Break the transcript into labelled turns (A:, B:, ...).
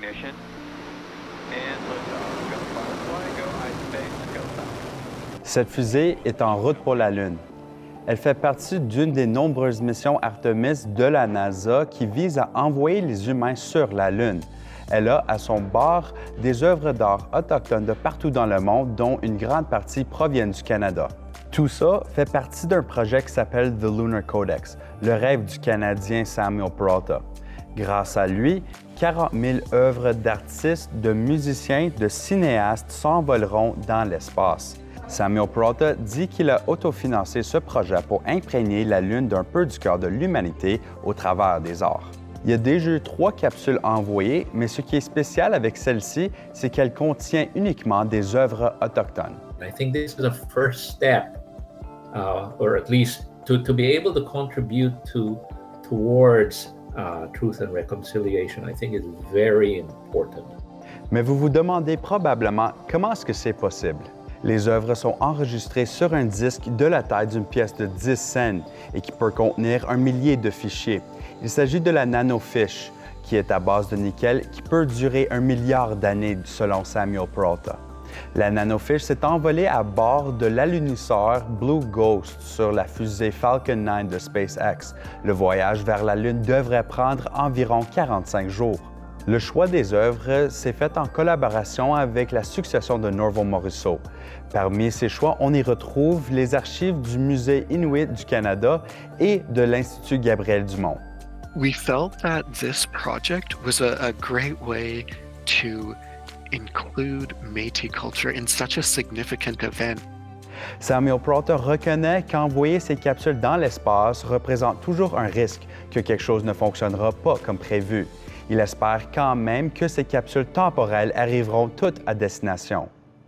A: ignition. And liftoff. Go Firefly, go iSpace, go south.
B: Cette fusée est en route pour la Lune. Elle fait partie d'une des nombreuses missions Artemis de la NASA qui vise à envoyer les humains sur la Lune. Elle a à son bord des œuvres d'art autochtones de partout dans le monde, dont une grande partie proviennent du Canada. Tout ça fait partie d'un projet qui s'appelle The Lunar Codex, le rêve du Canadien Samuel Peralta. Grâce à lui, 40 000 œuvres d'artistes, de musiciens, de cinéastes s'envoleront dans l'espace. Samuel Peralta dit qu'il a autofinancé ce projet pour imprégner la Lune d'un peu du cœur de l'humanité au travers des arts. Il y a déjà eu 3 capsules envoyées, mais ce qui est spécial avec celle-ci, c'est qu'elle contient uniquement des œuvres autochtones.
C: I think this is a first step, or at least to be able to contribute towards truth and reconciliation. I think is very important.
B: Mais vous vous demandez probablement comment est-ce que c'est possible? Les œuvres sont enregistrées sur un disque de la taille d'une pièce de 10 cents et qui peut contenir un millier de fichiers. Il s'agit de la nanofiche, qui est à base de nickel, qui peut durer 1 milliard d'années selon Samuel Peralta. La nanofiche s'est envolée à bord de l'alunisseur Blue Ghost sur la fusée Falcon 9 de SpaceX. Le voyage vers la Lune devrait prendre environ 45 jours. Le choix des œuvres s'est fait en collaboration avec la succession de Norval Morisseau. Parmi ces choix, on y retrouve les archives du Musée Inuit du Canada et de l'Institut Gabriel Dumont.
D: We felt that this project was a great way to include Métis culture in such a significant event.
B: Samuel Peralta reconnaît qu'envoyer ces capsules dans l'espace représente toujours un risque, que quelque chose ne fonctionnera pas comme prévu. Il espère quand même que ces capsules temporelles arriveront toutes à destination.